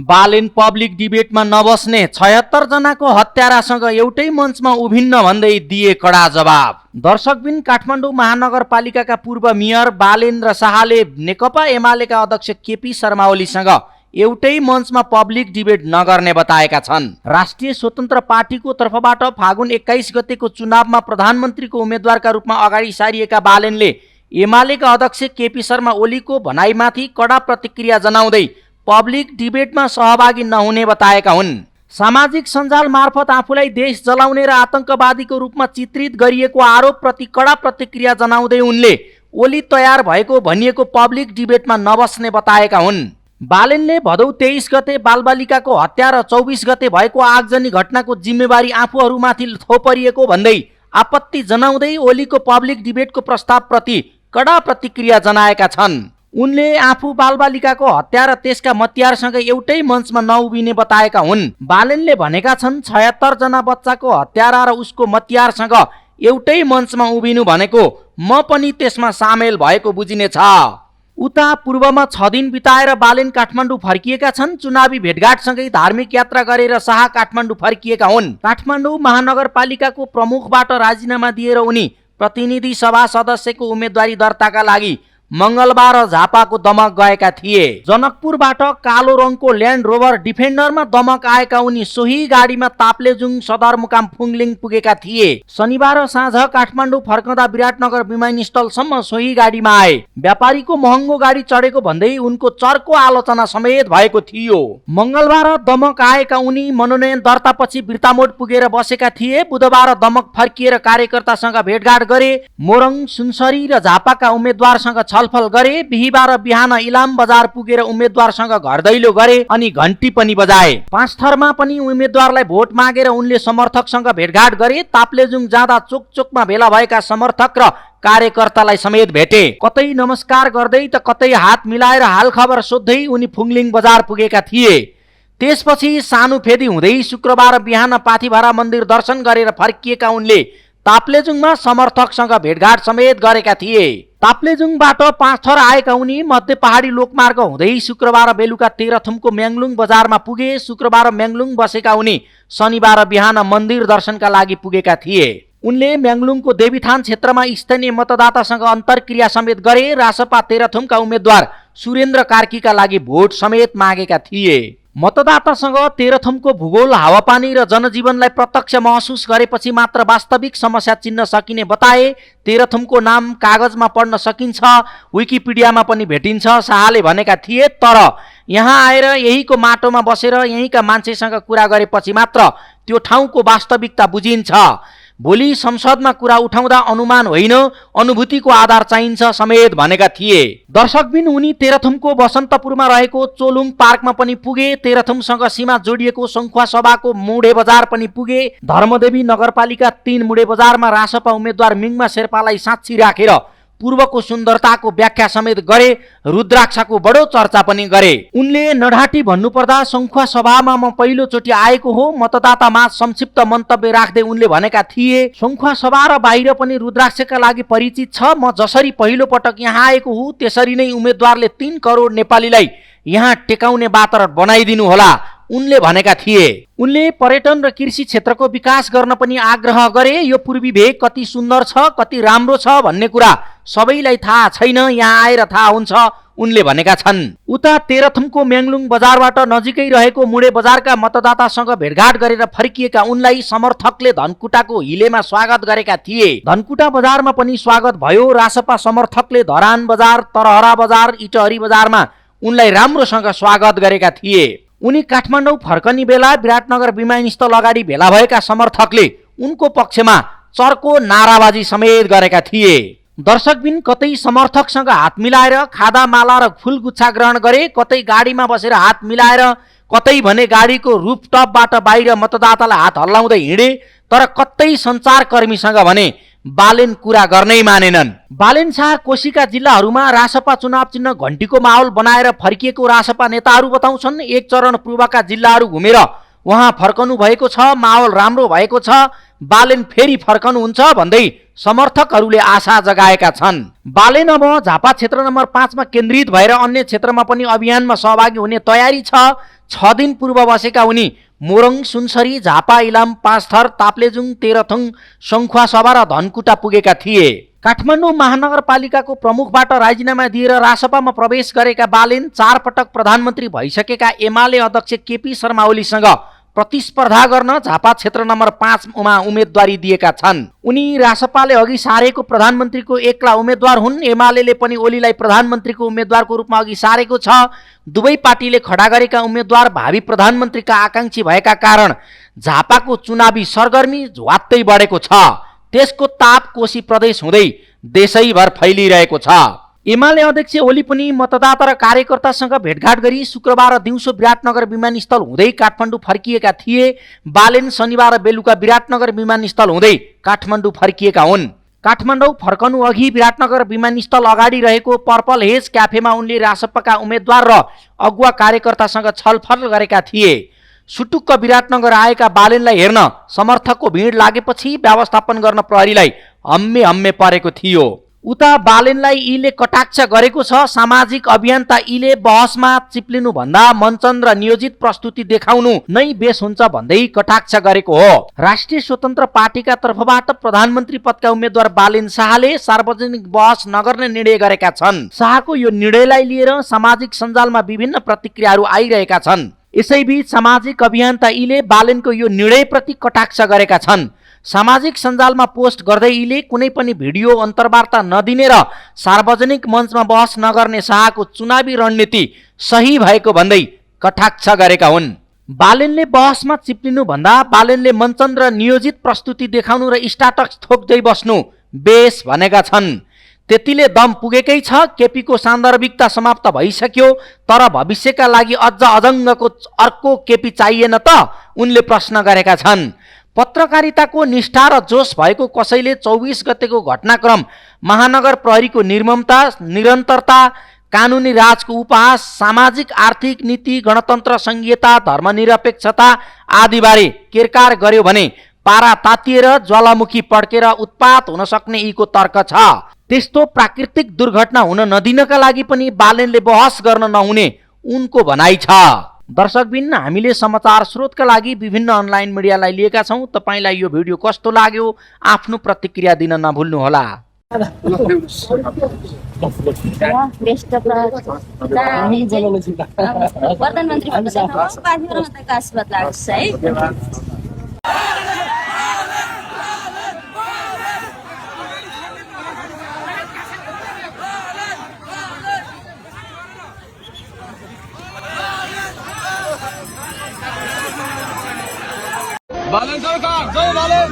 Balen public डिबेटमा नबस्ने 76 जनाको हत्यारासँग एउटै मञ्चमा उभिन्न भन्दै दिए कडा जवाब। दर्शकबिन, काठमाडौँ महानगरपालिकाका पूर्व मेयर बालेन्द्र शाहले नेकपा एमालेका अध्यक्ष केपी शर्मा ओलीसँग एउटै मञ्चमा पब्लिक डिबेट नगर्ने बताएका छन्। राष्ट्रिय स्वतन्त्र पार्टीको तर्फबाट फागुन 21 गतेको चुनावमा प्रधानमन्त्रीको उम्मेद्वारका रूपमा अगाडि सारिएका बालेनले एमालेका अध्यक्ष केपी शर्मा ओलीको भनाइमाथि कडा प्रतिक्रिया जनाउँदै पब्लिक डिबेटमा सहभागी नहुने बताएका हुन्। सामाजिक सञ्जाल मार्फत आफूलाई देश जलाउने र आतंकवादीको रूपमा चित्रित गरिएको आरोपप्रति कडा प्रतिक्रिया जनाउँदै उनले ओली तयार भएको भनिएको पब्लिक डिबेटमा नबस्ने बताएका हुन्। बालेनले भदौ 23 गते बालबालिकाको हत्या र 24 गते भएको आगजनी घटनाको जिम्मेवारी आफूहरूमाथि थोपरिएको भन्दै आपत्ति जनाउँदै ओलीको पब्लिक डिबेटको प्रस्तावप्रति कडा प्रतिक्रिया जनाएका छन्। उनले आफू बालबालिकाको हत्या र त्यसका मतियारसँग एउटै मञ्चमा नउभिने बताएका हुन्। बालेनले भनेका छन् 76 जना बच्चाको हत्यारा र उसको मतियारसँग एउटै मञ्चमा उभिनु भनेको म पनि त्यसमा सामेल भएको बुझिनेछ। उता पूर्वमा 6 दिन बिताएर बालेन काठमाडौँ फर्किएका छन्। चुनावी भेटघाटसँगै धार्मिक यात्रा गरेर शाह काठमाडौँ फर्किएका हुन्। काठमाडौँ महानगरपालिकाको प्रमुखबाट राजीनामा दिएर उनी प्रतिनिधि सभा सदस्यको उम्मेदवारी दर्ताका लागि मंगलबार झापाको दमक गएका थिए। जनकपुरबाट कालो रङको ल्यान्ड रोभर डिफेन्डरमा दमक आएका उनी सोही गाडीमा ताप्लेजुङ सदरमुकाम फुङलिङ पुगेका थिए। शनिबार साँझ काठमाडौँ फर्कँदा विराटनगर विमानस्थलसम्म सोही गाडीमा आए। व्यापारीको महँगो गाडी चढेको भन्दै उनको चर्को आलोचना समेत भएको थियो। मंगलबार दमक आएका उनी मनोनयन दर्तापछि बिर्तामोड पुगेर बसेका थिए। बुधबार दमक फर्किएर कार्यकर्तासँग भेटघाट गरे। मोरङ, सुनसरी र झापाका उम्मेद्वारसँग छलफल गरे। बिहीबार बिहान इलाम बजार पुगेर उम्मेद्वारसँग घर दैलो गरे अनि घण्टी पनि बजाए। पाँचथरमा पनि उम्मेद्वारलाई भोट मागेर उनले समर्थकसँग भेटघाट गरे। ताप्लेजुङ जाँदा चोकचोकमा भेला भएका समर्थक र कार्यकर्तालाई समेत भेटे। कतै नमस्कार गर्दै त कतै हात मिलाएर हालखबर सोध्दै उनी फुङलिङ बजार पुगेका थिए। त्यसपछि सानो फेदी हुँदै शुक्रबार बिहान पाथिभरा मन्दिर दर्शन गरेर फर्किएका उनले ताप्लेजुङमा समर्थकसँग भेटघाट समेत गरेका थिए। ताप्लेजुङबाट पाँचथर आएका उनी मध्य पहाडी लोकमार्ग हुँदै शुक्रबार बेलुका तेह्रथुमको म्याङलुङ बजारमा पुगे। शुक्रबार म्याङलुङ बसेका उनी शनिबार बिहान मन्दिर दर्शनका लागि पुगेका थिए। उनले म्याङलुङको देवीथान क्षेत्रमा स्थानीय मतदातासँग अन्तर्क्रिया समेत गरे। रासपा तेह्रथुमका उम्मेद्वार सुरेन्द्र कार्कीका लागि भोट समेत मागेका थिए। मतदातासँग तेह्रथुमको भूगोल, हावापानी र जनजीवनलाई प्रत्यक्ष महसुस गरेपछि मात्र वास्तविक समस्या चिन्न सकिने बताए। तेह्रथुमको नाम कागजमा पढ्न सकिन्छ, विकिपिडियामा पनि भेटिन्छ शाहले भनेका थिए। तर यहाँ आएर यहीको माटोमा बसेर यहीँका मान्छेसँग कुरा गरेपछि मात्र त्यो ठाउँको वास्तविकता बुझिन्छ। भोलि संसदमा कुरा उठाउँदा अनुमान होइन, अनुभूतिको आधार चाहिन्छ समेत भनेका थिए। दर्शकबिन, उनी तेह्रथुमको बसन्तपुरमा रहेको चोलुङ पार्कमा पनि पुगे। तेह्रथुमसँग सीमा जोडिएको सङ्खुवा सभाको मुडे बजार पनि पुगे। धर्मदेवी नगरपालिका 3 मुडे बजारमा रासपा उम्मेद्वार मिङमा शेर्पालाई साक्षी राखेर पूर्वको सुन्दरताको व्याख्या समेत गरे। रुद्राक्षको बडो चर्चा पनि गरे। उनले नढाटी भन्नुपर्दा सङ्खुवा सभामा म पहिलोचोटि आएको हो। मतदातामा संक्षिप्त मन्तव्य राख्दै उनले भनेका थिए, सङ्खुवा सभा र बाहिर पनि रुद्राक्षका लागि परिचित छ। म जसरी पहिलो पटक यहाँ आएको हुँ त्यसरी नै उम्मेद्वारले 3 करोड नेपालीलाई यहाँ टेकाउने वातावरण बनाइदिनु होला उनले भनेका थिए। उनले पर्यटन र कृषि क्षेत्रको विकास गर्न पनि आग्रह गरे। यो पूर्वी भेग कति सुन्दर छ, कति राम्रो छ भन्ने कुरा सबैलाई थाहा छैन, यहाँ आएर थाहा हुन्छ उनले भनेका छन्। उता तेह्रथुमको म्याङलुङ बजारबाट नजिकै रहेको मुडे बजारका मतदातासँग भेटघाट गरेर फर्किएका उनलाई समर्थकले धनकुटाको हिलेमा स्वागत गरेका थिए। धनकुटा बजारमा पनि स्वागत भयो। रासपा समर्थकले धरान बजार, तरहरा बजार, इटहरी बजारमा उनलाई राम्रोसँग स्वागत गरेका थिए। उनी काठमाडौँ फर्कने बेला विराटनगर विमानस्थल अगाडि भेला भएका समर्थकले उनको पक्षमा चर्को नाराबाजी समेत गरेका थिए। दर्शकबिन, कतै समर्थकसँग हात मिलाएर खादामाला र फुलगुच्छा ग्रहण गरे, कतै गाडीमा बसेर हात मिलाएर, कतै भने गाडीको रुफटपबाट बाहिर मतदातालाई हात हल्लाउँदै हिँडे। तर कतै सञ्चारकर्मीसँग भने बालेन कुरा गर्नै मानेनन्। बालेन शाह कोशीका जिल्लाहरूमा रासपा चुनाव चिन्ह घण्टीको माहौल बनाएर फर्किएको रासपा नेताहरू बताउँछन्। 1 चरण पूर्वका जिल्लाहरू घुमेर उहाँ फर्कनु भएको छ, माहौल राम्रो भएको छ, बालेन फेरि फर्कनुहुन्छ भन्दै समर्थकहरूले आशा जगाएका छन्। बालेन अब झापा क्षेत्र नम्बर 5 मा केन्द्रित भएर अन्य क्षेत्रमा पनि अभियानमा सहभागी हुने तयारी छ। 6 दिन पूर्व बसेका उनी मोरङ, सुनसरी, झापा, इलाम, पाँचथर, ताप्लेजुङ, तेह्रथुङ, सङ्खुवासभा र धनकुटा पुगेका थिए। काठमाडौँ महानगरपालिकाको प्रमुखबाट राजीनामा दिएर रासपामा प्रवेश गरेका बालेन 4 पटक प्रधानमन्त्री भइसकेका एमाले अध्यक्ष केपी शर्मा ओलीसँग प्रतिस्पर्धा गर्न झापा क्षेत्र नम्बर 5 मा उम्मेदवारी दिएका छन्। उनी रासपाले अघि सारेको प्रधानमन्त्रीको एक्ला उम्मेदवार हुन्। एमालेले पनि ओलीलाई प्रधानमन्त्रीको उम्मेदवारको रूपमा अघि सारेको छ। दुवै पार्टीले खडा गरेका उम्मेदवार भावी प्रधानमन्त्रीका आकांक्षी भएका कारण झापाको चुनावी सरगर्मी झ्वात्तै बढेको छ। त्यसको ताप कोशी प्रदेश हुँदै देशैभर फैलिरहेको छ। एमाले अध्यक्ष ओली पनि मतदाता र कार्यकर्तासँग भेटघाट गरी शुक्रबार दिउँसो विराटनगर विमानस्थल हुँदै काठमाडौँ फर्किएका थिए। बालेन शनिबार बेलुका विराटनगर विमानस्थल हुँदै काठमाडौँ फर्किएका हुन्। काठमाडौँ फर्कनु अघि विराटनगर विमानस्थल अगाडि रहेको पर्पल हेज क्याफेमा उनले रासपाका उम्मेदवार र अगुवा कार्यकर्तासँग छलफल गरेका थिए। सुटुक्क विराटनगर आएका बालेनलाई हेर्न समर्थकको भिड लागेपछि व्यवस्थापन गर्न प्रहरीलाई हम्मे हम्मे परेको थियो। उता बालेनलाई यीले कटाक्ष गरेको छ। सामाजिक अभियन्ता यीले बहसमा चिप्लिनुभन्दा मञ्चन र नियोजित प्रस्तुति देखाउनु नै बेस हुन्छ भन्दै कटाक्ष गरेको हो। राष्ट्रिय स्वतन्त्र पार्टीका तर्फबाट प्रधानमन्त्री पदका उम्मेद्वार बालेन शाहले सार्वजनिक बहस नगर्ने निर्णय गरेका छन्। शाहको यो निर्णयलाई लिएर सामाजिक सञ्जालमा विभिन्न प्रतिक्रियाहरू आइरहेका छन्। यसैबीच सामाजिक अभियन्ता यीले बालेनको यो निर्णयप्रति कटाक्ष गरेका छन्। सामाजिक सञ्जालमा पोस्ट गर्दै यीले कुनै पनि भिडियो अन्तर्वार्ता नदिने र सार्वजनिक मञ्चमा बहस नगर्ने शाहको चुनावी रणनीति सही भएको भन्दै कटाक्ष गरेका हुन्। बालेनले बहसमा चिप्लिनु भन्दा बालेनले मञ्चन र नियोजित प्रस्तुति देखाउनु र स्टाटस थोक्दै बस्नु बेस भनेका छन्। त्यतिले दम पुगेकै छ। केपीको सान्दर्भिकता समाप्त भइसक्यो, तर भविष्यका लागि अझ अजङ्गको अर्को केपी चाहिएन त, उनले प्रश्न गरेका छन्। पत्रकारिताको निष्ठा र जोस भएको कसैले 24 गतेको घटनाक्रम, महानगर प्रहरीको निर्ममता, निरन्तरता, कानुनी राजको उपहास, सामाजिक आर्थिक नीति, गणतन्त्र संहिता, धर्मनिरपेक्षता आदिबारे केरकार गर्यो भने पारा तातिएर ज्वालामुखी पड्केर उत्पात हुन सक्ने यीको तर्क छ। त्यस्तो प्राकृतिक दुर्घटना हुन नदिनका लागि पनि बालेनले बहस गर्न नहुने उनको भनाइ छ। दर्शकबिन, हामीले समाचार स्रोतका लागि विभिन्न अनलाइन मिडियालाई लिएका छौँ। तपाईलाई यो भिडियो कस्तो लाग्यो आफ्नो प्रतिक्रिया दिन नभुल्नुहोला। बालेन सरकार, जय बालेन।